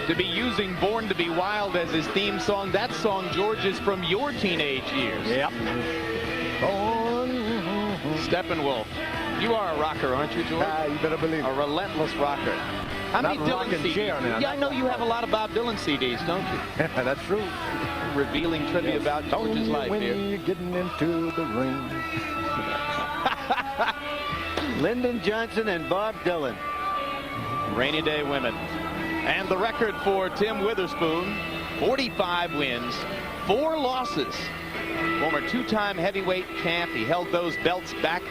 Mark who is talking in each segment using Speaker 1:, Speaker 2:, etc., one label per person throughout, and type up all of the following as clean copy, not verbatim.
Speaker 1: to be using Born to be Wild as his theme song. That song, George, is from your teenage years.
Speaker 2: Yep.
Speaker 1: Steppenwolf. You are a rocker, aren't you, George?
Speaker 2: You better believe it.
Speaker 1: A relentless rocker. How many Dylan CDs? Yeah, I know you have a lot of Bob Dylan CDs, don't you?
Speaker 2: That's true.
Speaker 1: Revealing trivia about George's life
Speaker 2: when
Speaker 1: here.
Speaker 2: you're getting into the ring.
Speaker 3: Lyndon Johnson and Bob Dylan.
Speaker 1: Rainy Day Women. And the record for Tim Witherspoon, 45 wins, 4 losses. Former 2-time heavyweight champ. He held those belts back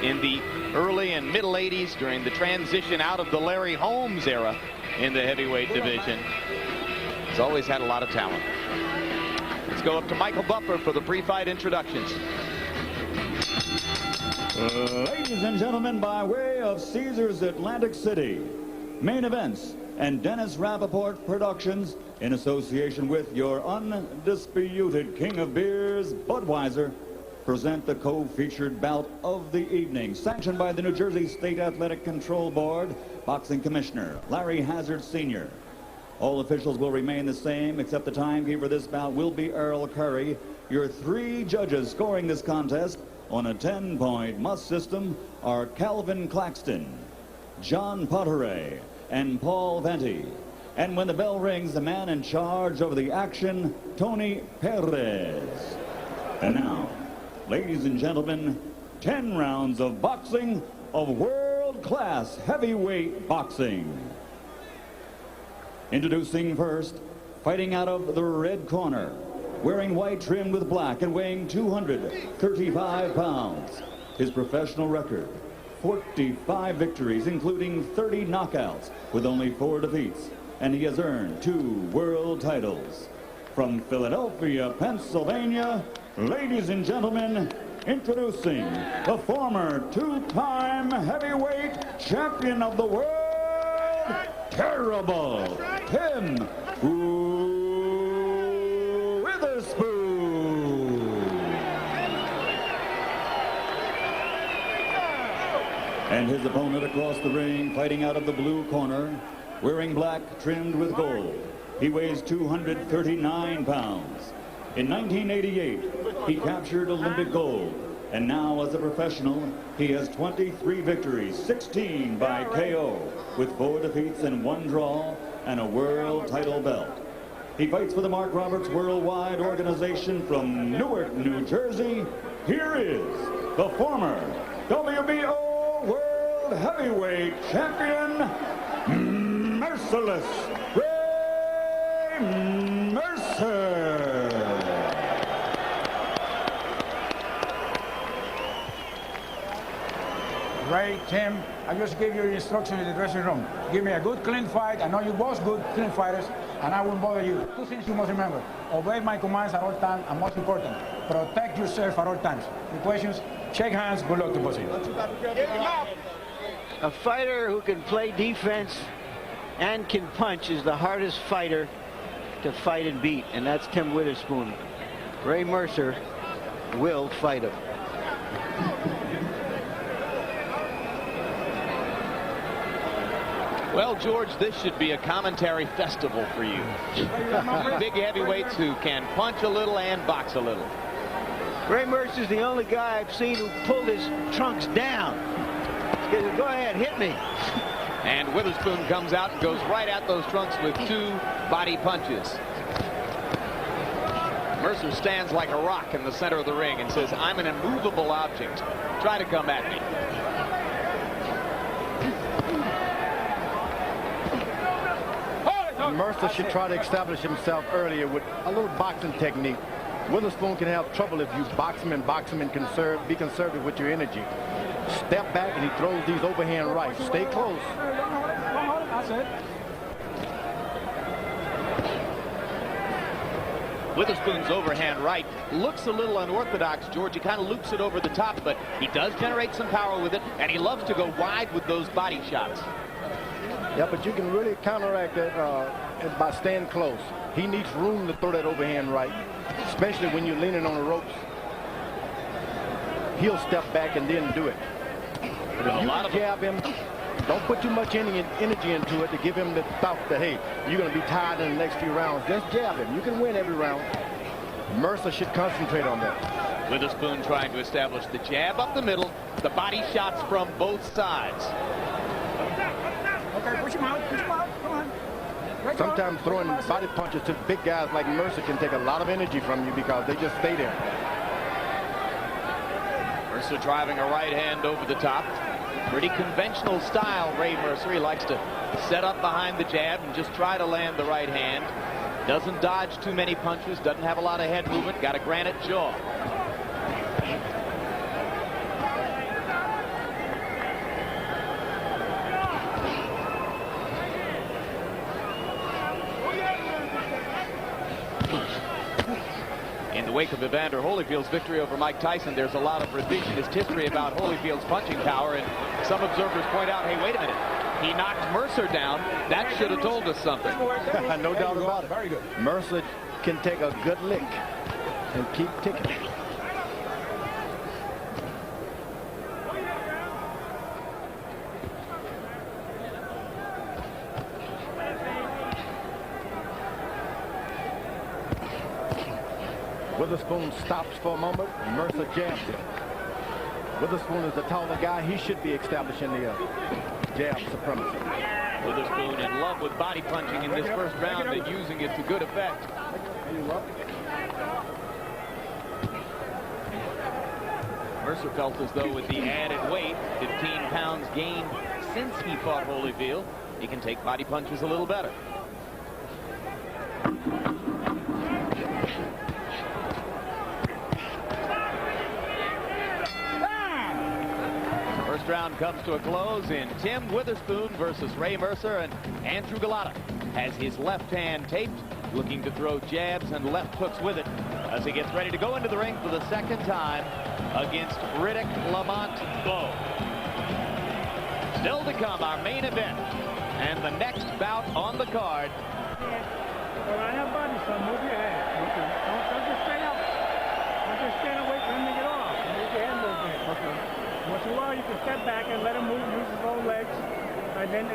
Speaker 1: in the early and middle 80s during the transition out of the Larry Holmes era in the heavyweight division. He's always had a lot of talent. Let's go up to Michael Buffer for the pre-fight introductions.
Speaker 4: Ladies and gentlemen, by way of Caesars Atlantic City, main events and Dennis Rappaport Productions, in association with your undisputed king of beers, Budweiser, present the co-featured bout of the evening, sanctioned by the New Jersey State Athletic Control Board, Boxing Commissioner Larry Hazard Sr. All officials will remain the same, except the timekeeper for this bout will be Earl Curry. Your 3 judges scoring this contest on a 10-point must system are Calvin Claxton, John Potteray, and Paul Venti. And when the bell rings, the man in charge over the action, Tony Perez. And now, ladies and gentlemen, 10 rounds of boxing, of world-class heavyweight boxing. Introducing first, fighting out of the red corner, wearing white trimmed with black and weighing 235 pounds. His professional record, 45 victories, including 30 knockouts, with only 4 defeats. And he has earned 2 world titles. From Philadelphia, Pennsylvania, ladies and gentlemen, introducing the former 2-time heavyweight champion of the world, Terrible Tim Witherspoon. And his opponent across the ring, fighting out of the blue corner, wearing black trimmed with gold. He weighs 239 pounds. In 1988, he captured Olympic gold. And now, as a professional, he has 23 victories, 16 by KO, with 4 defeats and 1 draw, and a world title belt. He fights for the Mark Roberts Worldwide Organization from Newark, New Jersey. Here is the former WBO World Heavyweight Champion, Merciless Ray Mercer.
Speaker 5: Ray, Tim, I just gave you your instructions in the dressing room. Give me a good, clean fight. I know you're both good, clean fighters, and I won't bother you. 2 things you must remember. Obey my commands at all times, and most important, protect yourself at all times. Any questions? Shake hands. Good luck to both of you.
Speaker 3: A fighter who can play defense and can punch is the hardest fighter to fight and beat, and that's Tim Witherspoon. Ray Mercer will fight him.
Speaker 1: Well, George, this should be a commentary festival for you. Big heavyweights who can punch a little and box a little.
Speaker 3: Ray Mercer's the only guy I've seen who pulled his trunks down. Go ahead, hit me.
Speaker 1: And Witherspoon comes out and goes right at those trunks with 2 body punches. Mercer stands like a rock in the center of the ring and says, I'm an immovable object. Try to come at me.
Speaker 2: Mercer should try to establish himself earlier with a little boxing technique. Witherspoon can have trouble if you box him and be conservative with your energy. Step back and he throws these overhand rights. Stay close.
Speaker 5: That's it.
Speaker 1: Witherspoon's overhand right looks a little unorthodox, George. He kind of loops it over the top, but he does generate some power with it, and he loves to go wide with those body shots.
Speaker 2: Yeah, but you can really counteract that by staying close. He needs room to throw that overhand right, especially when you're leaning on the ropes. He'll step back and then do it. But if you jab him, Don't put too much energy into it to give him the thought that, hey, you're going to be tired in the next few rounds. Just jab him. You can win every round. Mercer should concentrate on that.
Speaker 1: Witherspoon trying to establish the jab up the middle. The body shots from both sides.
Speaker 5: Okay, push him out. Push him out. Come on.
Speaker 2: Sometimes throwing body punches to big guys like Mercer can take a lot of energy from you because they just stay there.
Speaker 1: Mercer driving a right hand over the top. Pretty conventional style, Ray Mercer. He likes to set up behind the jab and just try to land the right hand. Doesn't dodge too many punches. Doesn't have a lot of head movement. Got a granite jaw. In the wake of Evander Holyfield's victory over Mike Tyson, there's a lot of revisionist history about Holyfield's punching power, and some observers point out, hey, wait a minute, he knocked Mercer down. That should have told us something.
Speaker 2: No doubt about it.
Speaker 5: Very good.
Speaker 2: Mercer can take a good lick and keep ticking. Witherspoon stops for a moment. Mercer jabs him. Witherspoon is the taller guy. He should be establishing the jab supremacy.
Speaker 1: Witherspoon in love with body punching in this first round and using it to good effect. Mercer felt as though with the added weight, 15 pounds gained since he fought Holyfield, he can take body punches a little better. First round comes to a close in Tim Witherspoon versus Ray Mercer, and Andrew Galata has his left hand taped, looking to throw jabs and left hooks with it as he gets ready to go into the ring for the second time against Riddick Lamont Bowe. Still to come, our main event and the next bout on the card.
Speaker 6: Around your body, son. Move your head. Don't just stay up. Don't just stand and wait for him to get off. Move your head a little bit. Okay. Once in a while, you can step back and let him move, use his own legs, and then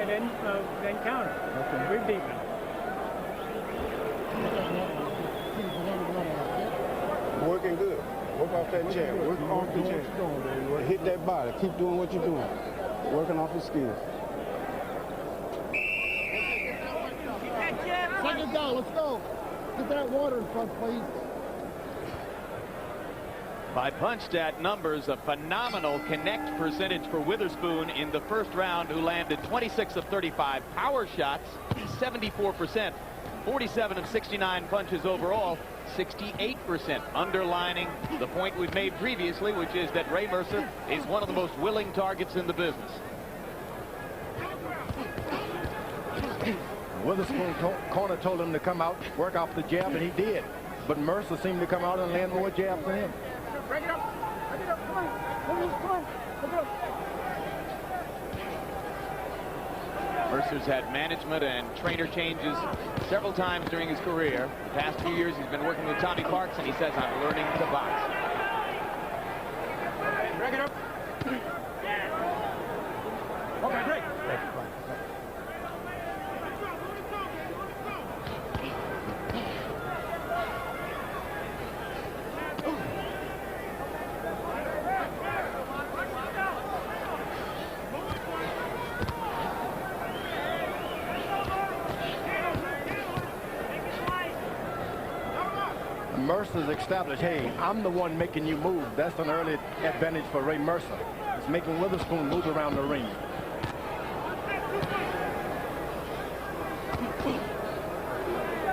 Speaker 6: counter. Okay. Breathe deep.
Speaker 7: Working good. Work off that chair. Work off the chair. Hit that body. Keep doing what you're doing. Working off your skills.
Speaker 8: Second down, let's go. Get that water in front, please.
Speaker 1: By punch stat numbers, a phenomenal connect percentage for Witherspoon in the first round, who landed 26 of 35 power shots, 74%, 47 of 69 punches overall, 68%, underlining the point we've made previously, which is that Ray Mercer is one of the most willing targets in the business.
Speaker 2: Witherspoon corner told him to come out, work off the jab, and he did. But Mercer seemed to come out and land more jabs than him.
Speaker 6: Break it up. Break it up. Come on. Come on. Break it up.
Speaker 1: Mercer's had management and trainer changes several times during his career. The past few years, he's been working with Tommy Parks, and he says, I'm learning to box.
Speaker 5: Break it up. Okay, great.
Speaker 2: Mercer's established, hey, I'm the one making you move. That's an early advantage for Ray Mercer. It's making Witherspoon move around the ring.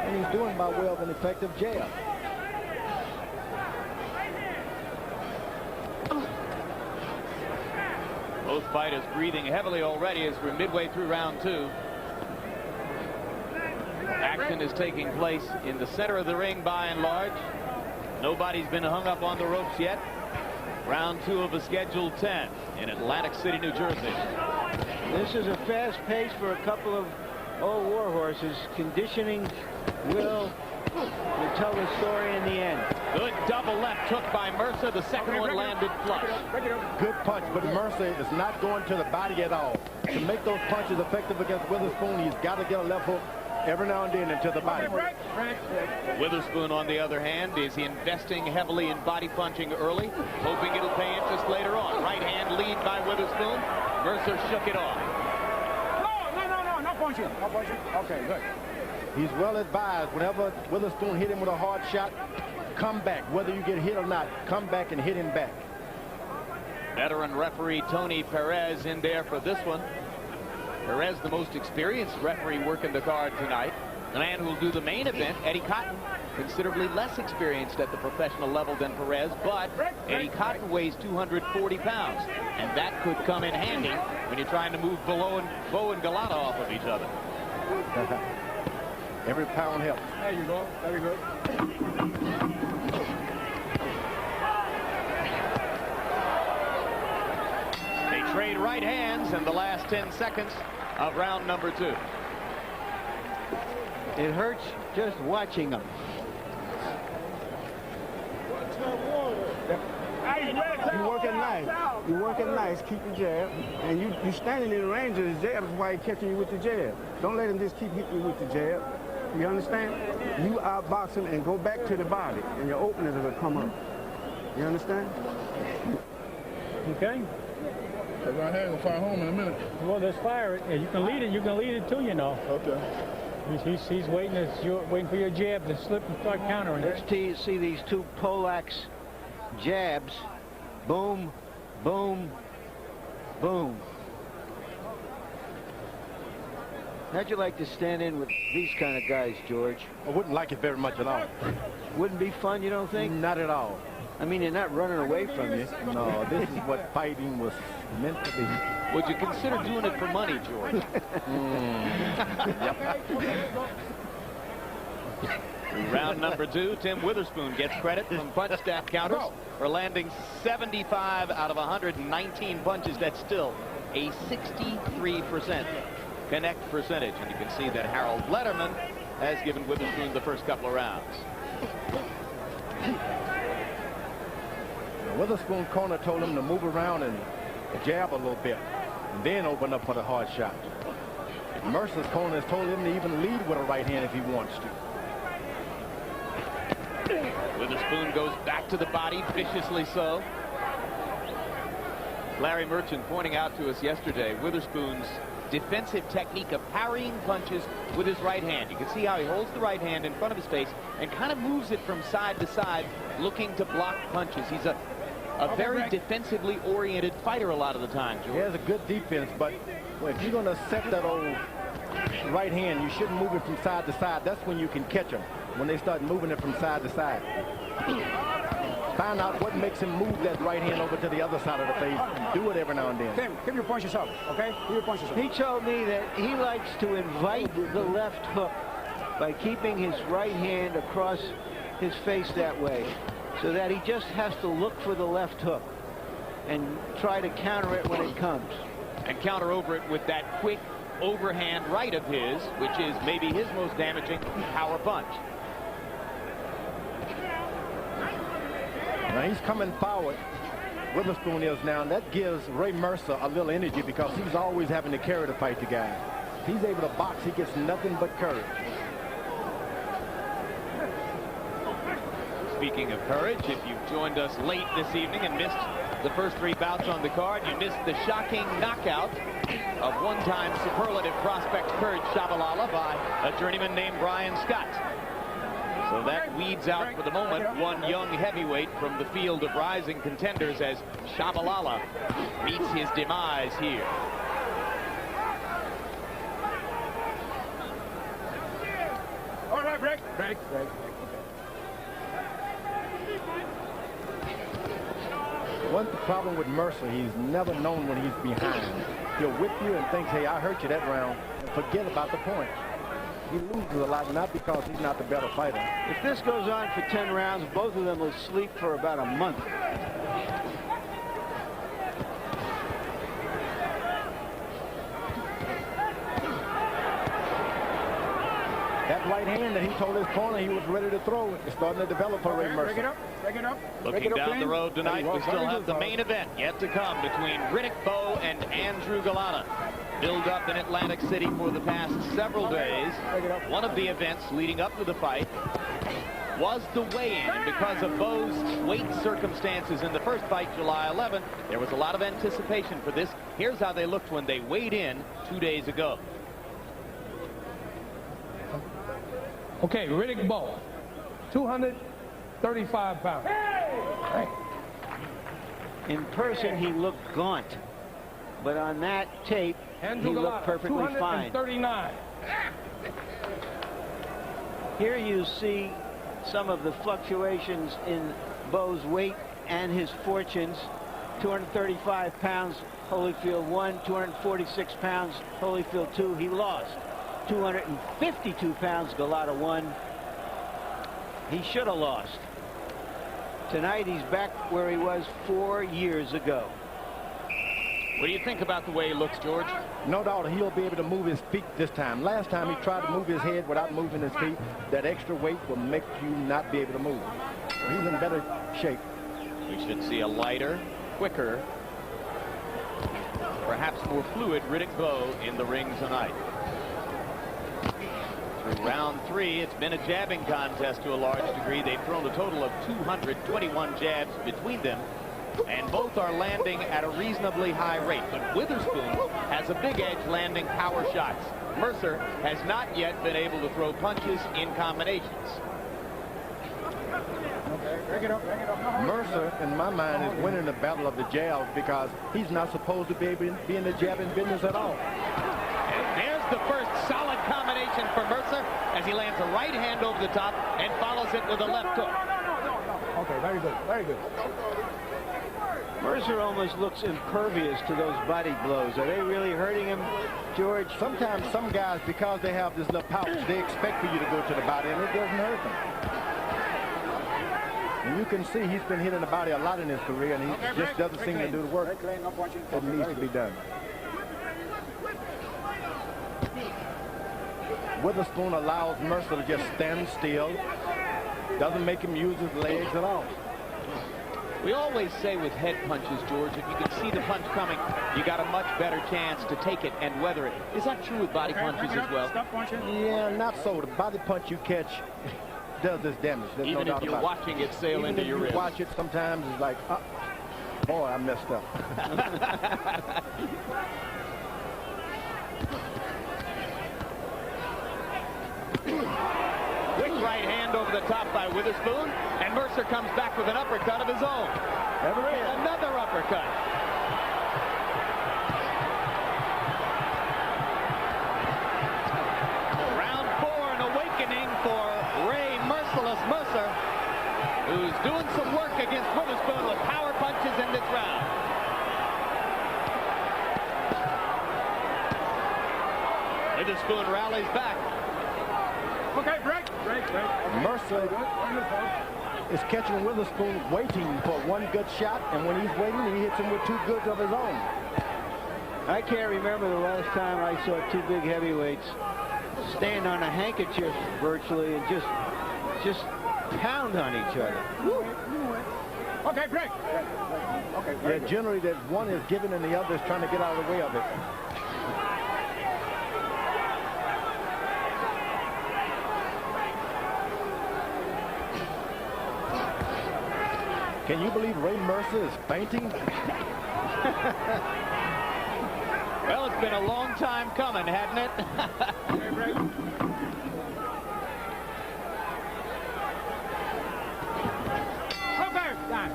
Speaker 2: And he's doing by way of an effective jab.
Speaker 1: Both fighters breathing heavily already as we're midway through round two. Action is taking place in the center of the ring by and large. Nobody's been hung up on the ropes yet. Round two of a scheduled 10 in Atlantic City, New Jersey.
Speaker 3: This is a fast pace for a couple of old war horses. Conditioning will tell the story in the end.
Speaker 1: Good double left hook by Mercer. The second one landed flush.
Speaker 2: Good punch, but Mercer is not going to the body at all. To make those punches effective against Witherspoon, he's got to get a left hook every now and then into the body.
Speaker 1: Witherspoon, on the other hand, is investing heavily in body punching early, hoping it'll pay interest later on. Right hand lead by Witherspoon. Mercer shook it off.
Speaker 5: No punching. No punching. Okay, good.
Speaker 2: He's well advised. Whenever Witherspoon hit him with a hard shot, come back. Whether you get hit or not, come back and hit him back.
Speaker 1: Veteran referee Tony Perez in there for this one. Perez, the most experienced referee working the card tonight. The man who will do the main event, Eddie Cotton, considerably less experienced at the professional level than Perez, but Eddie Cotton weighs 240 pounds, and that could come in handy when you're trying to move Bo and Galata off of each other.
Speaker 2: Every pound helps.
Speaker 5: There you go. Very good.
Speaker 1: They trade right hands in the last 10 seconds of round number 2.
Speaker 3: It hurts just watching them.
Speaker 7: You working nice. You working nice. Keep the jab. And you standing in the range of his jab. That's why he's catching you with the jab. Don't let him just keep hitting you with the jab. You understand? You outbox him and go back to the body, and your openers will come up. You understand?
Speaker 6: Okay.
Speaker 7: That right hand will fire home in a minute.
Speaker 6: Well, let's fire it. Yeah, you can lead it. You can lead it too, you know.
Speaker 7: Okay.
Speaker 6: He's waiting. Waiting for your jab to slip and start countering.
Speaker 3: Let's see these two Polacks jabs. Boom, boom, boom. How'd you like to stand in with these kind of guys, George?
Speaker 2: I wouldn't like it very much at all.
Speaker 3: Wouldn't be fun, you don't think?
Speaker 2: Not at all.
Speaker 3: I mean, they're not running away from you.
Speaker 2: No, this is what fighting was meant to be.
Speaker 1: Would you consider doing it for money, George? Round number 2, Tim Witherspoon gets credit from punch stack counters for landing 75 out of 119 punches. That's still a 63% connect percentage. And you can see that Harold Letterman has given Witherspoon the first couple of rounds.
Speaker 2: Witherspoon corner told him to move around and jab a little bit, and then open up for the hard shot. Mercer's corner has told him to even lead with a right hand if he wants to.
Speaker 1: Witherspoon goes back to the body, viciously so. Larry Merchant pointing out to us yesterday Witherspoon's defensive technique of parrying punches with his right hand. You can see how he holds the right hand in front of his face and kind of moves it from side to side, looking to block punches. He's a very defensively oriented fighter a lot of the time, George.
Speaker 2: He has a good defense, but if you're going to set that old right hand, you shouldn't move it from side to side. That's when you can catch them, when they start moving it from side to side. Find out what makes him move that right hand over to the other side of the face. Do it every now and then.
Speaker 5: Tim, keep your punches up, okay? Keep your punches up.
Speaker 3: He told me that he likes to invite the left hook by keeping his right hand across his face that way, so that he just has to look for the left hook and try to counter it when it comes.
Speaker 1: And counter over it with that quick overhand right of his, which is maybe his most damaging power punch.
Speaker 2: Now he's coming forward. Witherspoon is now, and that gives Ray Mercer a little energy because he's always having to carry to fight the guy. If he's able to box, he gets nothing but courage.
Speaker 1: Speaking of courage, if you've joined us late this evening and missed the first 3 bouts on the card, you missed the shocking knockout of one-time superlative prospect Courage Shabalala by a journeyman named Brian Scott. So that weeds out for the moment one young heavyweight from the field of rising contenders as Shabalala meets his demise here.
Speaker 5: All right, break.
Speaker 2: One problem with Mercer, he's never known when he's behind. He'll whip you and thinks, hey, I hurt you that round, and forget about the point. He loses a lot, not because he's not the better fighter.
Speaker 3: If this goes on for 10 rounds, both of them will sleep for about a month.
Speaker 2: That right hand that he told his corner he was ready to throw is starting to develop for Ray Mercer.
Speaker 5: Break it up.
Speaker 1: Looking down the road tonight, we still have the main event yet to come between Riddick Bowe and Andrew Galata. Build up in Atlantic City for the past several days. One of the events leading up to the fight was the weigh-in, and because of Bo's weight circumstances in the first fight, July 11th, there was a lot of anticipation for this. Here's how they looked when they weighed in 2 days ago.
Speaker 6: Okay, Riddick Bowe, 235 pounds. Hey!
Speaker 3: In person, he looked gaunt, but on that tape, he looked perfectly fine.
Speaker 6: 239.
Speaker 3: Here you see some of the fluctuations in Bo's weight and his fortunes. 235 pounds, Holyfield 1. 246 pounds, Holyfield 2. He lost. 252 pounds, Galata 1. He should have lost. Tonight he's back where he was 4 years ago.
Speaker 1: What do you think about the way he looks, George?
Speaker 2: No doubt he'll be able to move his feet this time. Last time he tried to move his head without moving his feet. That extra weight will make you not be able to move. He's in better shape.
Speaker 1: We should see a lighter, quicker, perhaps more fluid Riddick Bowe in the ring tonight. Through round 3, it's been a jabbing contest to a large degree. They've thrown a total of 221 jabs between them, and both are landing at a reasonably high rate. But Witherspoon has a big edge landing power shots. Mercer has not yet been able to throw punches in combinations.
Speaker 2: Mercer, in my mind, is winning the battle of the jabs because he's not supposed to be able to be in the jabbing business at all.
Speaker 1: And there's the first solid combination for Mercer as he lands a right hand over the top and follows it with a left hook.
Speaker 5: Okay, very good, very good.
Speaker 3: Mercer almost looks impervious to those body blows. Are they really hurting him, George?
Speaker 2: Sometimes some guys, because they have this little pouch, they expect for you to go to the body, and it doesn't hurt them. And you can see he's been hitting the body a lot in his career, and he just doesn't seem to do the work that needs to be done. Witherspoon allows Mercer to just stand still. Doesn't make him use his legs at all.
Speaker 1: We always say with head punches, George, if you can see the punch coming, you got a much better chance to take it and weather it. Is that true with body punches as well?
Speaker 2: Yeah, not so. The body punch you catch does this damage. There's
Speaker 1: Even
Speaker 2: no
Speaker 1: if
Speaker 2: doubt
Speaker 1: you're
Speaker 2: about
Speaker 1: watching it sail into your ribs.
Speaker 2: If you watch it, sometimes it's like, boy, I messed up.
Speaker 1: Quick right hand over the top by Witherspoon, and Mercer comes back with an uppercut of his own. Another uppercut. Round 4, an awakening for Ray Mercer, who's doing some work against Witherspoon with power punches in this round. Witherspoon rallies back.
Speaker 6: Okay, break.
Speaker 2: Mercer is catching Witherspoon waiting for one good shot, and when he's waiting, he hits him with 2 goods of his own.
Speaker 3: I can't remember the last time I saw 2 big heavyweights stand on a handkerchief virtually and just pound on each other.
Speaker 6: Okay, break.
Speaker 2: Yeah, generally that one is given and the other is trying to get out of the way of it. Can you believe Ray Mercer is fainting?
Speaker 1: Well, it's been a long time coming, hasn't it?
Speaker 6: Okay, done.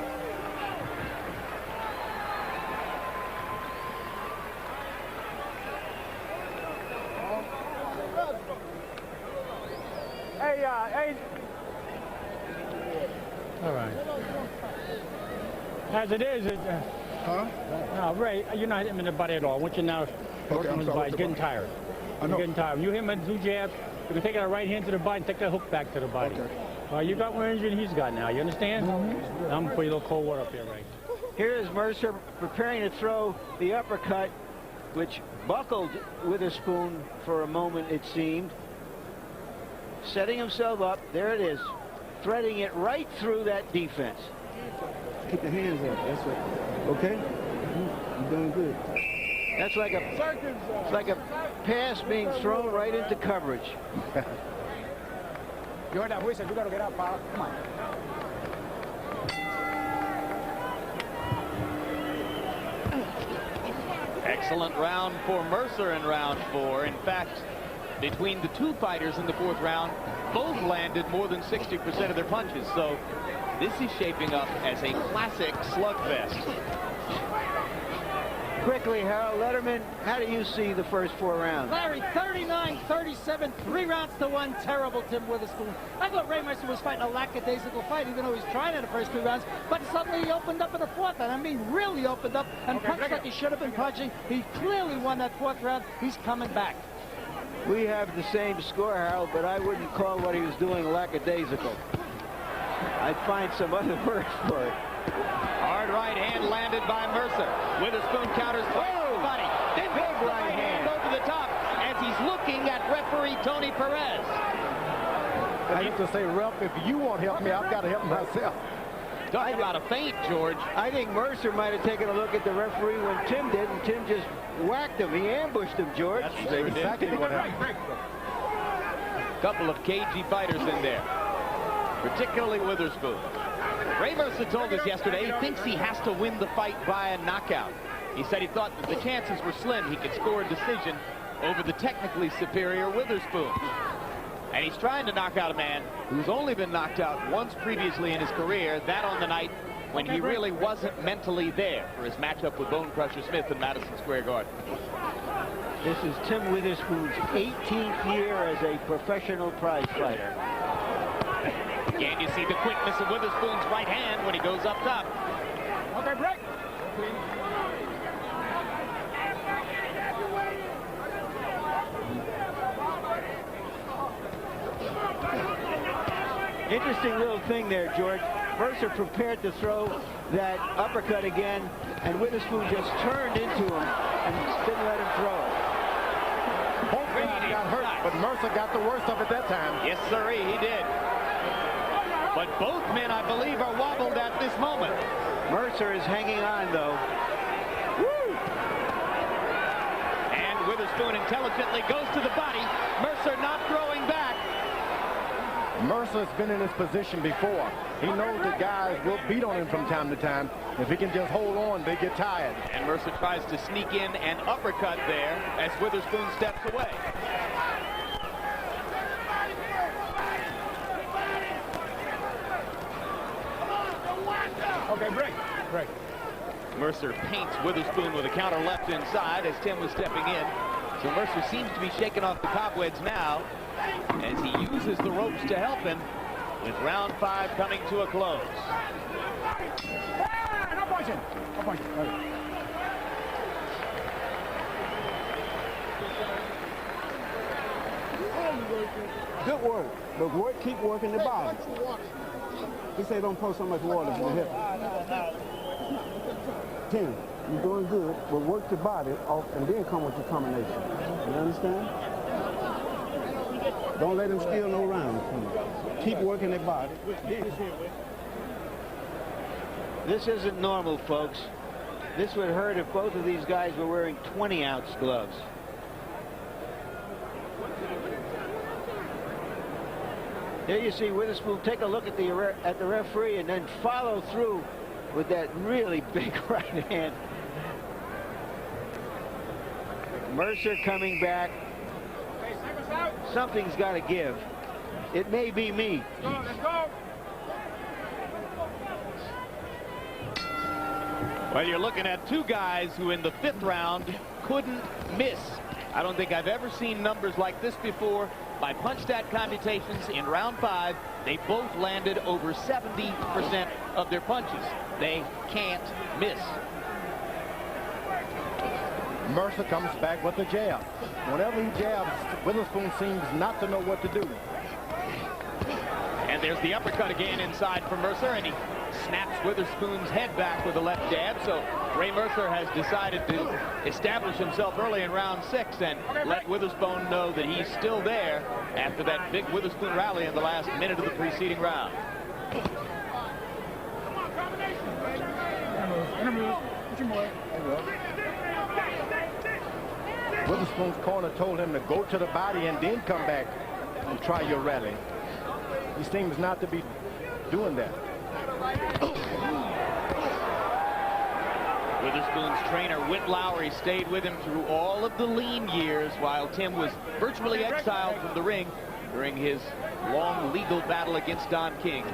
Speaker 6: Hey. All right. As it is, no, Ray, you're not hitting him in the body at all. I want you now working on the body. He's getting tired. You're getting tired. When you hit him with 2 jabs, you can take that right hand to the body and take that hook back to the body. You got more injury than he's got now. You understand? I'm going to put a little cold water up here, Ray.
Speaker 3: Here is Mercer preparing to throw the uppercut, which buckled Witherspoon for a moment, it seemed. Setting himself up. There it is. Threading it right through that defense.
Speaker 7: Keep the hands up. That's right. Okay? You're doing good.
Speaker 3: That's like it's like a pass being thrown right into coverage.
Speaker 5: You heard that whistle. You got to get up, pal. Come on.
Speaker 1: Excellent round for Mercer in round 4. In fact, between the two fighters in the 4th round, both landed more than 60% of their punches. So this is shaping up as a classic slugfest.
Speaker 3: Quickly, Harold Letterman, how do you see the first 4 rounds?
Speaker 9: Larry, 39-37, 3 rounds to 1. Terrible, Tim Witherspoon. I thought Ray Mercer was fighting a lackadaisical fight, even though he was trying in the first 2 rounds. But suddenly he opened up in the 4th, and I mean really opened up and punched like he should have been punching. He clearly won that 4th round. He's coming back.
Speaker 3: We have the same score, Harold, but I wouldn't call what he was doing lackadaisical. I'd find some other word for it.
Speaker 1: Hard right hand landed by Mercer. Witherspoon counters twice to the body. Then big right hand over the top as he's looking at referee Tony Perez.
Speaker 2: I used to say, ref, if you won't help me, I've got to help myself.
Speaker 1: Talking about a feint, George.
Speaker 3: I think Mercer might have taken a look at the referee when Tim did, and Tim just whacked him. He ambushed him, George.
Speaker 2: That's exactly what happened.
Speaker 1: Couple of cagey fighters in there, particularly Witherspoon. Ray Mercer told us yesterday he thinks he has to win the fight by a knockout. He said he thought that the chances were slim he could score a decision over the technically superior Witherspoon. And he's trying to knock out a man who's only been knocked out once previously in his career, that on the night when he really wasn't mentally there for his matchup with Bone Crusher Smith in Madison Square Garden.
Speaker 3: This is Tim Witherspoon's 18th year as a professional prize fighter.
Speaker 1: Again, you see the quickness of Witherspoon's right hand when he goes up top.
Speaker 5: Okay, break.
Speaker 3: Interesting little thing there, George. Mercer prepared to throw that uppercut again, and Witherspoon just turned into him and didn't let him throw it.
Speaker 2: Both guys got hurt, but Mercer got the worst of it that time.
Speaker 1: Yes, sirree, he did. But both men, I believe, are wobbled at this moment.
Speaker 3: Mercer is hanging on, though. Woo!
Speaker 1: And Witherspoon intelligently goes to the body. Mercer not throwing back.
Speaker 2: Mercer's been in this position before. He knows that guys will beat on him from time to time. If he can just hold on, they get tired.
Speaker 1: And Mercer tries to sneak in an uppercut there as Witherspoon steps away.
Speaker 5: Okay, break. Break.
Speaker 1: Mercer paints Witherspoon with a counter left inside as Tim was stepping in. So Mercer seems to be shaking off the cobwebs now as he uses the ropes to help him, with round 5 coming to a close.
Speaker 5: No punching. No punching.
Speaker 7: Good work. But work, keep working the body. He said don't pour so much water in the hip. Tim, you're doing good, but work the body off and then come with your combination. You understand? Don't let him steal no rounds from you. Keep working that body.
Speaker 3: This isn't normal, folks. This would hurt if both of these guys were wearing 20-ounce gloves. There you see Witherspoon take a look at the referee and then follow through with that really big right hand. Mercer coming back. Something's got to give. It may be me.
Speaker 5: Let's go.
Speaker 1: Well, you're looking at two guys who in the 5th round couldn't miss. I don't think I've ever seen numbers like this before. By punch stat computations in round 5, they both landed over 70% of their punches. They can't miss.
Speaker 2: Mercer comes back with a jab. Whenever he jabs, Witherspoon seems not to know what to do.
Speaker 1: And there's the uppercut again inside from Mercer, and he snaps Witherspoon's head back with a left jab. So Ray Mercer has decided to establish himself early in round 6 and let Witherspoon know that he's still there after that big Witherspoon rally in the last minute of the preceding round.
Speaker 2: Witherspoon's corner told him to go to the body and then come back and try your rally. He seems not to be doing that.
Speaker 1: Witherspoon's trainer, Whit Lowry, stayed with him through all of the lean years while Tim was virtually exiled from the ring during his long legal battle against Don King.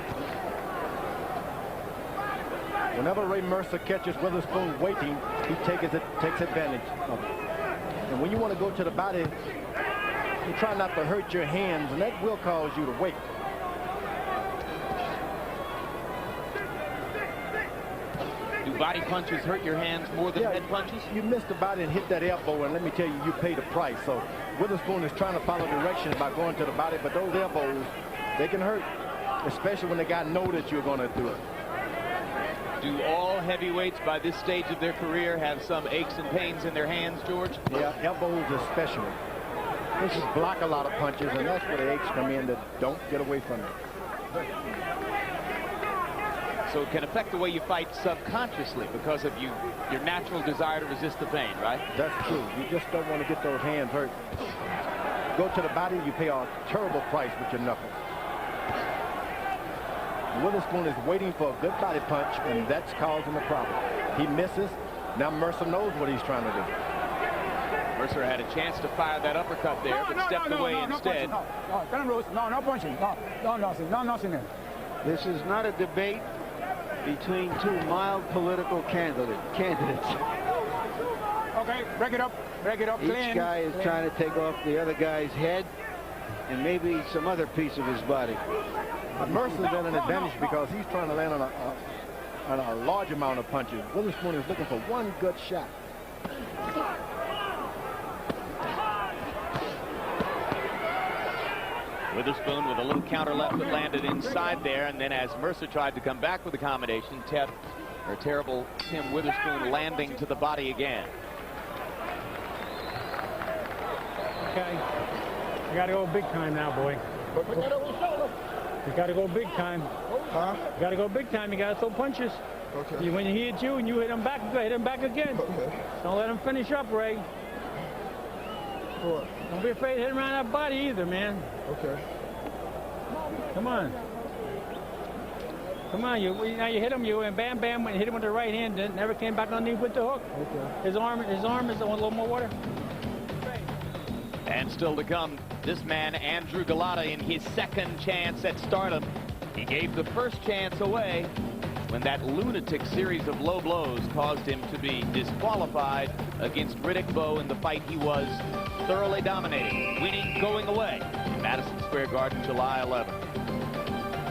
Speaker 2: Whenever Ray Mercer catches Witherspoon waiting, he takes advantage of it. And when you want to go to the body, you try not to hurt your hands, and that will cause you to wait.
Speaker 1: Do body punches hurt your hands more than head punches?
Speaker 2: You missed the body and hit that elbow, and let me tell you, you pay the price. So Witherspoon is trying to follow directions by going to the body, but those elbows, they can hurt, especially when the guy knows that you're going to do it.
Speaker 1: Do all heavyweights by this stage of their career have some aches and pains in their hands, George?
Speaker 2: Yeah, elbows especially. They just block a lot of punches, and that's where the aches come in that don't get away from it.
Speaker 1: So it can affect the way you fight subconsciously because of your natural desire to resist the pain, right?
Speaker 2: That's true. You just don't want to get those hands hurt. Go to the body, you pay a terrible price with your knuckles. Witherspoon is waiting for a good body punch, and that's causing the problem. He misses. Now Mercer knows what he's trying to do.
Speaker 1: Mercer had a chance to fire that uppercut there, but stepped away instead.
Speaker 5: No punching. No, nothing there.
Speaker 3: This is not a debate between two mild political candidates.
Speaker 5: Okay, break it up,
Speaker 3: Each
Speaker 5: clean.
Speaker 3: guy is trying to take off the other guy's head and maybe some other piece of his body.
Speaker 2: Mercer's at an advantage because he's trying to land on a large amount of punches. Witherspoon is looking for one good shot.
Speaker 1: Witherspoon with a little counter left that landed inside there, and then as Mercer tried to come back with a combination, terrible Tim Witherspoon landing to the body again.
Speaker 6: Okay. You got to go big time now, boy. You got to go big time.
Speaker 7: Huh?
Speaker 6: You got to go big time. You got to throw punches.
Speaker 7: Okay.
Speaker 6: When he hits you and you hit him back, you hit him back again.
Speaker 7: Okay.
Speaker 6: Don't let him finish up, Ray.
Speaker 7: What?
Speaker 6: Don't be afraid to hit him around that body either, man.
Speaker 7: Okay.
Speaker 6: Come on. Come on, now you hit him, and bam, bam, when you hit him with the right hand, then never came back underneath with the hook.
Speaker 7: Okay.
Speaker 6: His arm is a little more water.
Speaker 1: And still to come, this man, Andrew Galata, in his second chance at stardom. He gave the first chance away when that lunatic series of low blows caused him to be disqualified against Riddick Bowe in the fight he was thoroughly dominating, winning, going away in Madison Square Garden, July 11th.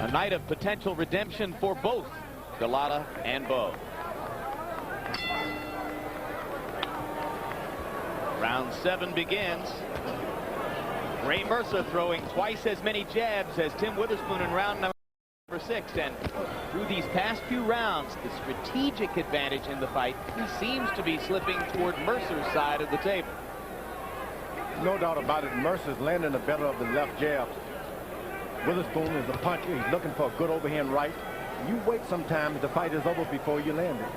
Speaker 1: A night of potential redemption for both Galata and Bowe. Round 7 begins. Ray Mercer throwing twice as many jabs as Tim Witherspoon in round number 6, and through these past few rounds, the strategic advantage in the fight seems to be slipping toward Mercer's side of the table.
Speaker 2: No doubt about it. Mercer's landing the better of the left jab. Witherspoon is a puncher. He's looking for a good overhand right. You wait sometimes, the fight is over before you land it.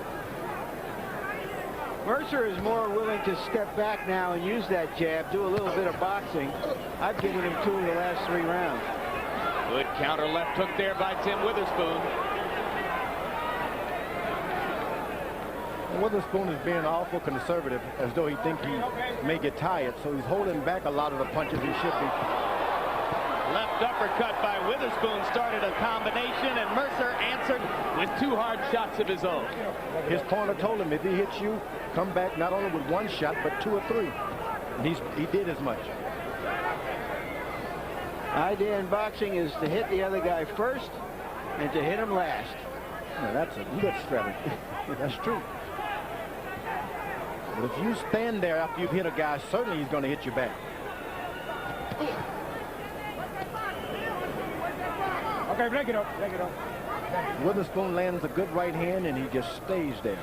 Speaker 3: Mercer is more willing to step back now and use that jab, do a little bit of boxing. I've given him 2 of the last 3 rounds.
Speaker 1: Good counter left hook there by Tim Witherspoon.
Speaker 2: Witherspoon is being awful conservative, as though he thinks he may get tired, so he's holding back a lot of the punches he should be.
Speaker 1: Left uppercut by Witherspoon started a combination, and Mercer answered with 2 hard shots of his own.
Speaker 2: His corner told him if he hits you, come back not only with 1 shot, but 2 or 3. And he did as much.
Speaker 3: Idea in boxing is to hit the other guy first and to hit him last.
Speaker 2: Now, that's a good strategy. That's true. But if you stand there after you've hit a guy, certainly he's going to hit you back.
Speaker 5: Okay, break it up.
Speaker 2: Witherspoon lands a good right hand, and he just stays there.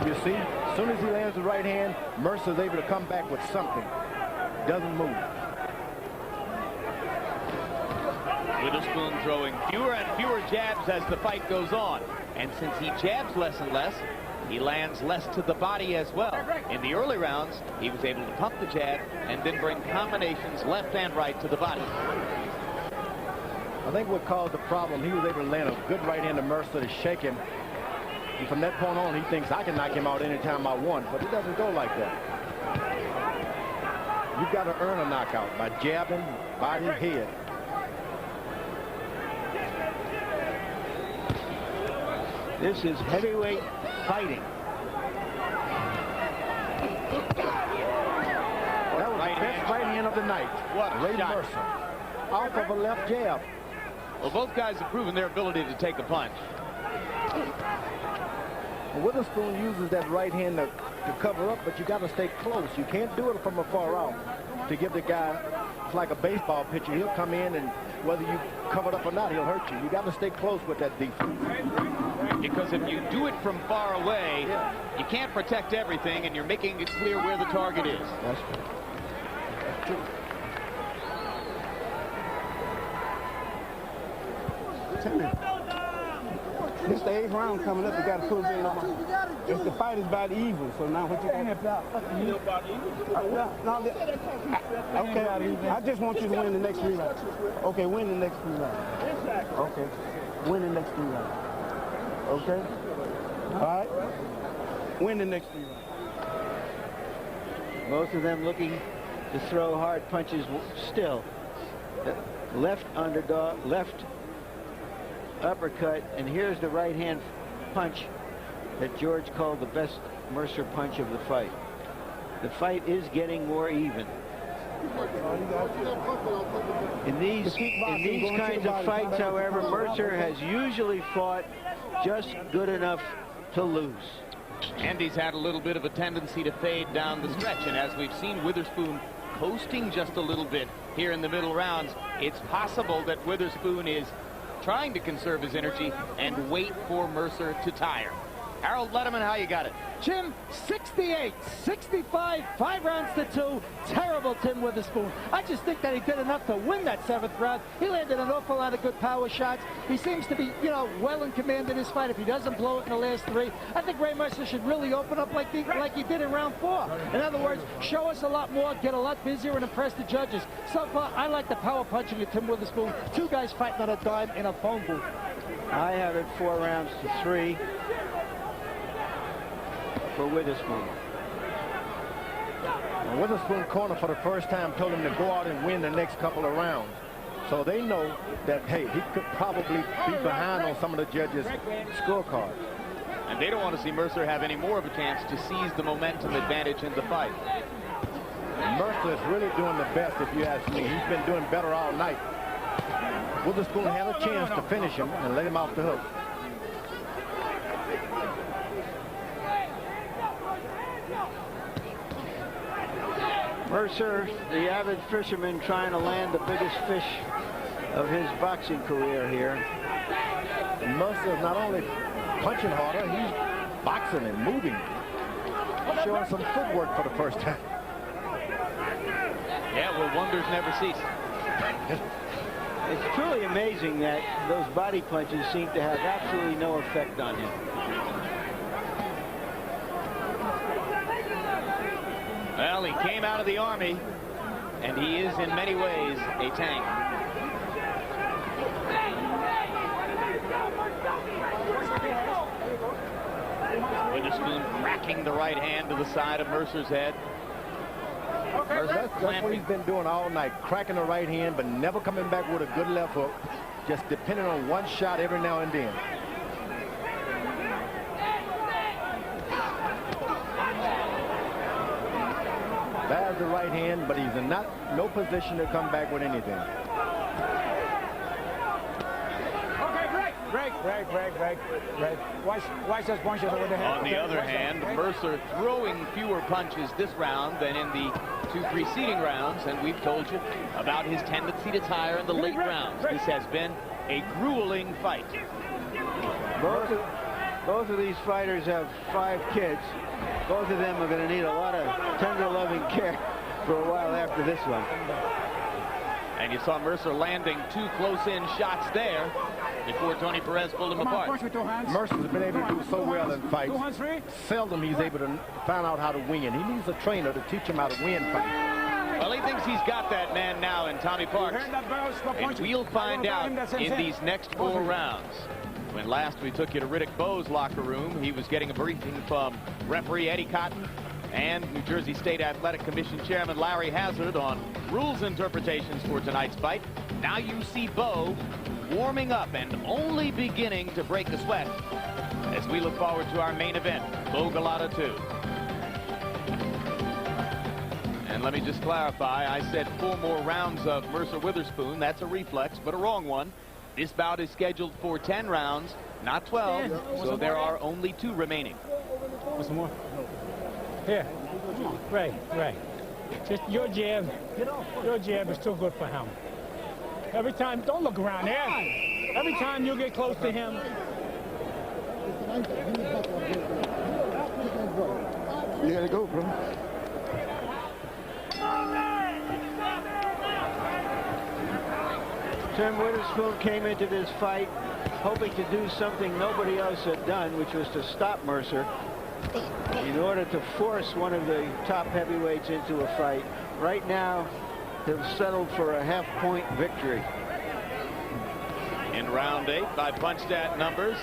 Speaker 2: You see, as soon as he lands the right hand, Mercer's able to come back with something. doesn't move.
Speaker 1: Witherspoon throwing fewer and fewer jabs as the fight goes on. And since he jabs less and less, he lands less to the body as well. In the early rounds, he was able to pump the jab and then bring combinations left and right to the body.
Speaker 2: I think what caused the problem, he was able to land a good right hand to Mercer to shake him. And from that point on, he thinks I can knock him out anytime I want, but it doesn't go like that. You've got to earn a knockout by jabbing, body, head.
Speaker 3: This is heavyweight fighting.
Speaker 2: That was the best right hand of the night.
Speaker 1: What a
Speaker 2: Ray
Speaker 1: shot.
Speaker 2: Mercer. Off of a left jab.
Speaker 1: Well, both guys have proven their ability to take a punch.
Speaker 2: Witherspoon uses that right hand to cover up, but you got to stay close. You can't do it from afar out to give the guy, it's like a baseball pitcher. He'll come in, and whether you cover it up or not, he'll hurt you. You got to stay close with that defense.
Speaker 1: Because if you do it from far away, you can't protect everything, and you're making it clear where the target is.
Speaker 2: That's true. That's true.
Speaker 7: This the 8th round coming up. You got to put it in the If the fight is about evil, so now what you going to Okay, I just want you to win the next 3 rounds. Okay, win the next 3 rounds. Okay, win the next 3 rounds. Okay? All right? Win the next 3 rounds.
Speaker 3: Both of them looking to throw hard punches still. Left underdog, left uppercut, and here's the right hand punch that George called the best Mercer punch of the fight. The fight is getting more even. In these kinds of fights, however, Mercer has usually fought just good enough to lose.
Speaker 1: And he's had a little bit of a tendency to fade down the stretch, and as we've seen Witherspoon coasting just a little bit here in the middle rounds, it's possible that Witherspoon is trying to conserve his energy and wait for Mercer to tire. Harold Letterman, how you got it?
Speaker 9: Jim, 68, 65, 5 rounds to 2. Terrible Tim Witherspoon. I just think that he did enough to win that 7th round. He landed an awful lot of good power shots. He seems to be, well in command in this fight. If he doesn't blow it in the last 3, I think Ray Mercer should really open up like he did in round 4. In other words, show us a lot more, get a lot busier, and impress the judges. So far, I like the power punching of Tim Witherspoon. 2 guys fighting on a dime in a phone booth.
Speaker 3: I have it 4 rounds to 3. For Witherspoon.
Speaker 2: Witherspoon corner for the first time told him to go out and win the next couple of rounds. So they know that, hey, he could probably be behind on some of the judges' scorecards.
Speaker 1: And they don't want to see Mercer have any more of a chance to seize the momentum advantage in the fight.
Speaker 2: Mercer is really doing the best, if you ask me. He's been doing better all night. Witherspoon had a chance to finish him and let him off the hook.
Speaker 3: Mercer, the avid fisherman, trying to land the biggest fish of his boxing career here.
Speaker 2: Mercer is not only punching harder, he's boxing and moving. Showing some footwork for the first time.
Speaker 1: Yeah, well, wonders never cease.
Speaker 3: It's truly amazing that those body punches seem to have absolutely no effect on him.
Speaker 1: Well, he came out of the Army, and he is in many ways a tank. Witherspoon cracking the right hand to the side of Mercer's head.
Speaker 2: That's what he's been doing all night, cracking the right hand, but never coming back with a good left hook, just depending on one shot every now and then. There's the right hand, but he's in no position to come back with anything.
Speaker 5: Break. Watch those punches over the head.
Speaker 1: On the other hand, Mercer throwing fewer punches this round than in the 2 preceding rounds, and we've told you about his tendency to tire in the late rounds. This has been a grueling fight.
Speaker 3: Both of these fighters have 5 kids. Both of them are going to need a lot of tender, loving care for a while after this one.
Speaker 1: And you saw Mercer landing 2 close-in shots there before Tony Perez pulled him apart.
Speaker 2: Mercer's been able to do so well in fights. Seldom he's able to find out how to win. He needs a trainer to teach him how to win fights.
Speaker 1: Well, he thinks he's got that man now in Tommy Parks. And we'll find out in these next 4 rounds. When last we took you to Riddick Bowe's locker room, he was getting a briefing from referee Eddie Cotton and New Jersey State Athletic Commission Chairman Larry Hazard on rules interpretations for tonight's fight. Now you see Bowe warming up and only beginning to break the sweat as we look forward to our main event, Bowe Golota 2. And let me just clarify, I said 4 more rounds of Mercer Witherspoon. That's a reflex, but a wrong one. This bout is scheduled for 10 rounds, not 12, so there are only 2 remaining.
Speaker 6: Want some more? Here. Ray. Just your jab is too good for him. Every time, don't look around there. Every time you get close to him.
Speaker 7: You gotta go, bro.
Speaker 3: Tim Witherspoon came into this fight hoping to do something nobody else had done, which was to stop Mercer in order to force one of the top heavyweights into a fight. Right now, he'll settle for a half-point victory.
Speaker 1: In round 8, by punch-stat numbers,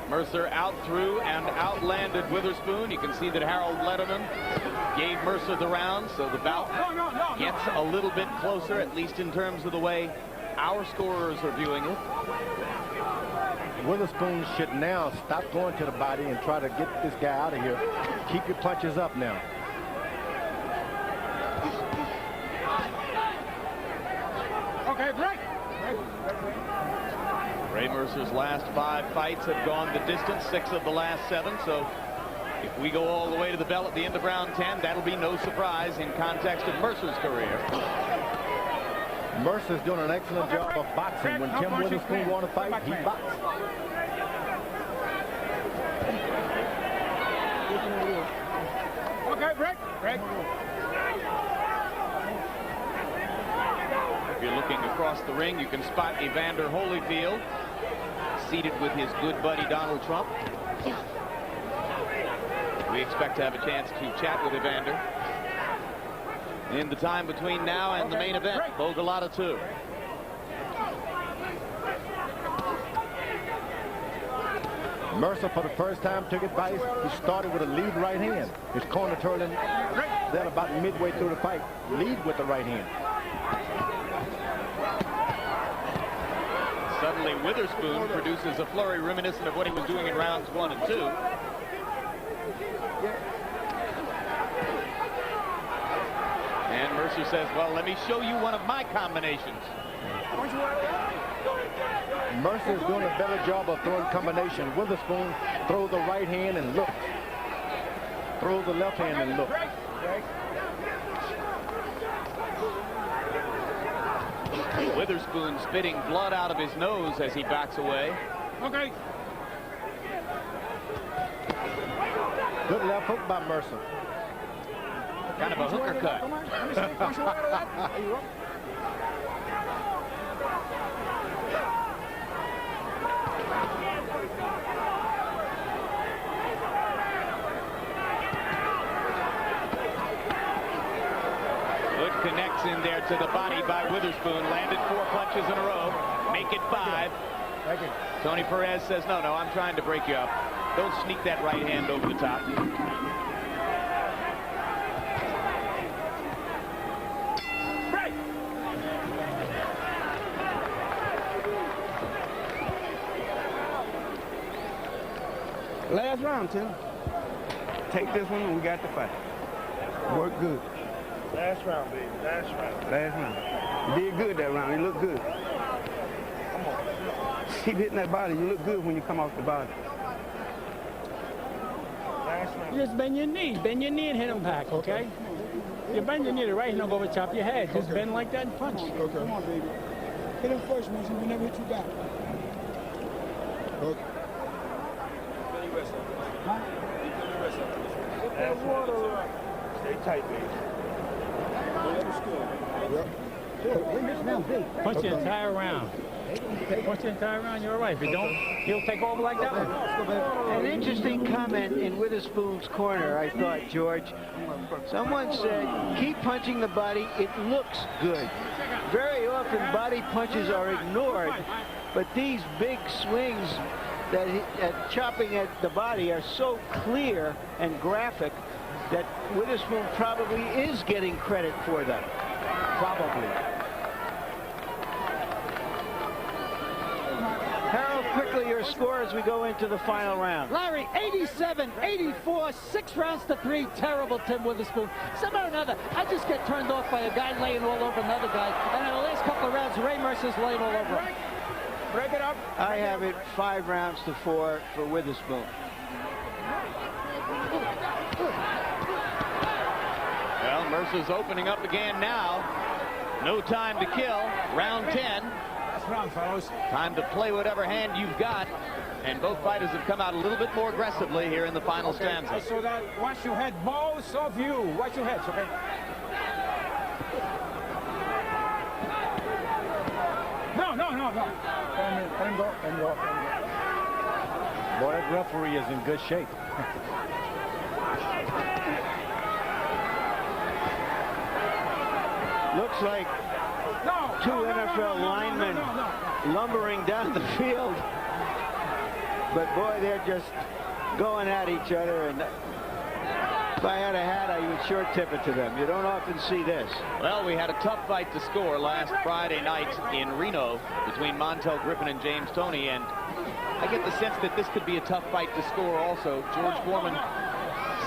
Speaker 1: Mercer out-threw and outlanded Witherspoon. You can see that Harold Letterman gave Mercer the round, so the bout gets a little bit closer, at least in terms of the way our scorers are viewing it.
Speaker 2: Witherspoon should now stop going to the body and try to get this guy out of here. Keep your punches up now.
Speaker 5: Okay, break.
Speaker 1: Ray Mercer's last 5 fights have gone the distance, 6 of the last 7. So if we go all the way to the bell at the end of round 10, that'll be no surprise in context of Mercer's career.
Speaker 2: Mercer's doing an excellent job of boxing. When Tim Witherspoon wants to fight, he boxes.
Speaker 5: Okay, break.
Speaker 1: If you're looking across the ring, you can spot Evander Holyfield seated with his good buddy Donald Trump. We expect to have a chance to chat with Evander in the time between now and the main event, Bowe Golota 2.
Speaker 2: Mercer, for the first time, took advice. He started with a lead right hand. His corner turning then about midway through the fight. Lead with the right hand.
Speaker 1: Suddenly, Witherspoon produces a flurry reminiscent of what he was doing in rounds 1 and 2. And Mercer says, well, let me show you one of my combinations.
Speaker 2: Mercer's doing a better job of throwing combination. Witherspoon throws the right hand and looks. Throws the left hand and looks.
Speaker 1: Witherspoon spitting blood out of his nose as he backs away.
Speaker 5: Okay.
Speaker 2: Good left hook by Mercer.
Speaker 1: Kind of a hooker cut. Good connects in there to the body by Witherspoon. Landed 4 punches in a row. Make it 5. Tony Perez says, no, I'm trying to break you up. Don't sneak that right hand over the top.
Speaker 7: Last round, Tim. Take this one and we got the fight. Work good.
Speaker 6: Last round, baby. Last round.
Speaker 7: Last round. You did good that round. You look good. Keep hitting that body. You look good when you come off the body.
Speaker 6: Last round.
Speaker 10: Just bend your knee. Bend your knee and hit him back, okay? You bend your knee, the right hand will go over the top of your head. Just bend like that and punch.
Speaker 8: Okay. Come on, baby. Hit him first, man. We never hit you back. Okay.
Speaker 6: Stay tight, baby.
Speaker 10: Punch the entire round. Punch the entire round, you're right. If you don't, he'll take over like that one.
Speaker 3: An interesting comment in Witherspoon's corner, I thought, George. Someone said, keep punching the body, it looks good. Very often body punches are ignored, but these big swings that chopping at the body are so clear and graphic that Witherspoon probably is getting credit for them. Probably. Harold, quickly your score as we go into the final round.
Speaker 9: Larry, 87-84, 6 rounds to 3. Terrible, Tim Witherspoon. Somehow or another, I just get turned off by a guy laying all over another guy. And in the last couple of rounds, Ray Mercer's laying all over him.
Speaker 10: Break it up.
Speaker 3: I have it 5 rounds to 4 for Witherspoon.
Speaker 1: Well, Mercer's opening up again now. No time to kill. Round 10.
Speaker 5: Round, fellows.
Speaker 1: Time to play whatever hand you've got. And both fighters have come out a little bit more aggressively here in the final stanza.
Speaker 5: So that watch your head, both of you. Watch your heads, okay? No. Let him go.
Speaker 2: Boy, that referee is in good shape.
Speaker 3: Looks like two NFL linemen lumbering down the field. But boy, they're just going at each other, and if I had a hat, I would sure tip it to them. You don't often see this.
Speaker 1: Well, we had a tough fight to score last Friday night in Reno between Montel Griffin and James Toney, and I get the sense that this could be a tough fight to score also. George Foreman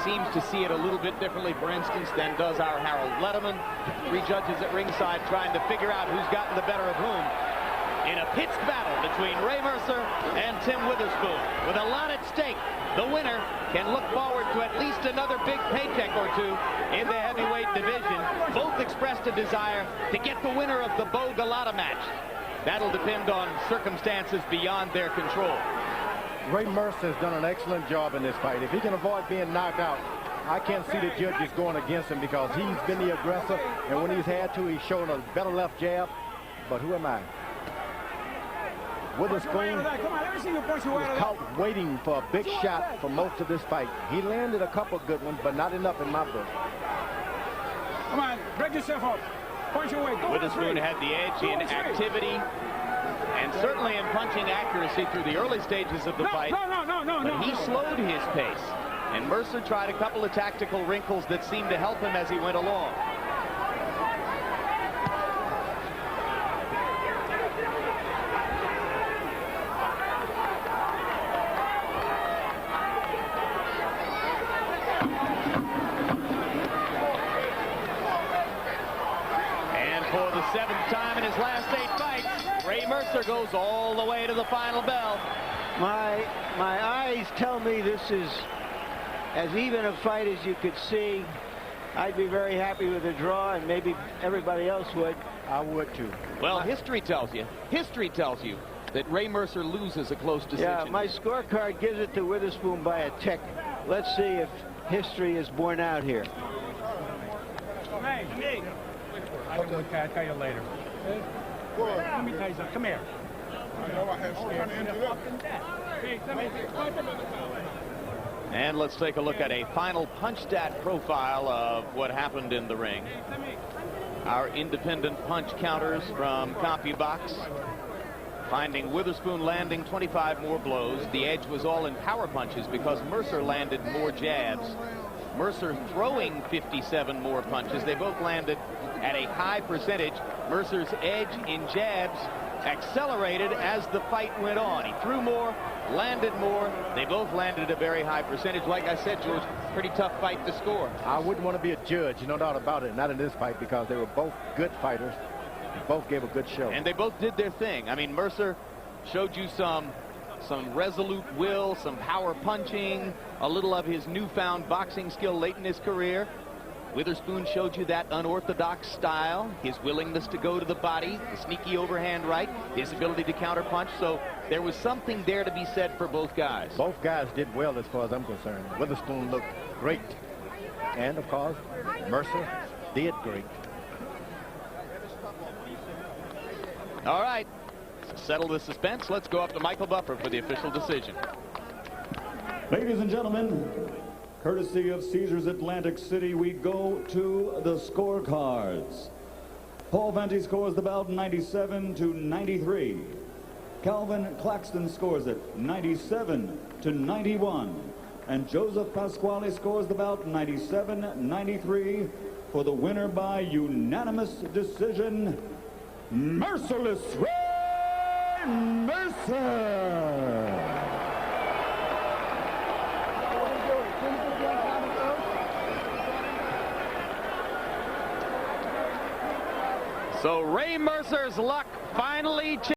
Speaker 1: seems to see it a little bit differently, for instance, than does our Harold Letterman. 3 judges at ringside trying to figure out who's gotten the better of whom in a pitched battle between Ray Mercer and Tim Witherspoon. With a lot at stake, the winner can look forward to at least another big paycheck or 2 in the heavyweight division. Both expressed a desire to get the winner of the Bo Galata match. That'll depend on circumstances beyond their control.
Speaker 2: Ray Mercer has done an excellent job in this fight. If he can avoid being knocked out, I can't see the judges going against him because he's been the aggressor, and when he's had to, he's shown a better left jab. But who am I? Witherspoon was caught waiting for a big shot for most of this fight. He landed a couple good ones, but not enough in my book.
Speaker 5: Come on, break yourself up. Punch your way.
Speaker 1: Witherspoon had the edge in activity and certainly in punching accuracy through the early stages of the fight. But he slowed his pace, and Mercer tried a couple of tactical wrinkles that seemed to help him as he went along. For the 7th time in his last 8 fights, Ray Mercer goes all the way to the final bell.
Speaker 3: My eyes tell me this is as even a fight as you could see. I'd be very happy with a draw, and maybe everybody else would.
Speaker 2: I would too.
Speaker 1: Well, history tells you that Ray Mercer loses a close decision.
Speaker 3: Yeah, my scorecard gives it to Witherspoon by a tick. Let's see if history is borne out here.
Speaker 10: Hey, okay, I'll tell you later. Let me tell you something. Come here.
Speaker 8: I know I have scared into that.
Speaker 1: And let's take a look at a final punch stat profile of what happened in the ring. Our independent punch counters from CompuBox finding Witherspoon landing 25 more blows. The edge was all in power punches because Mercer landed more jabs. Mercer throwing 57 more punches. They both landed at a high percentage. Mercer's edge in jabs accelerated as the fight went on. He threw more, landed more. They both landed at a very high percentage. Like I said, George, pretty tough fight to score.
Speaker 2: I wouldn't want to be a judge, no doubt about it, not in this fight, because they were both good fighters. They both gave a good show.
Speaker 1: And they both did their thing. I mean, Mercer showed you some resolute will, some power punching, a little of his newfound boxing skill late in his career. Witherspoon showed you that unorthodox style, his willingness to go to the body, the sneaky overhand right, his ability to counterpunch. So there was something there to be said for both guys.
Speaker 2: Both guys did well as far as I'm concerned. Witherspoon looked great. And, of course, Mercer did great.
Speaker 1: All right. To settle the suspense, let's go up to Michael Buffer for the official decision.
Speaker 4: Ladies and gentlemen, courtesy of Caesars Atlantic City, we go to the scorecards. Paul Venti scores the bout 97-93. Calvin Claxton scores it 97-91. And Joseph Pasquale scores the bout 97-93 for the winner by unanimous decision, Merciless Ray Mercer.
Speaker 1: So Ray Mercer's luck finally changed.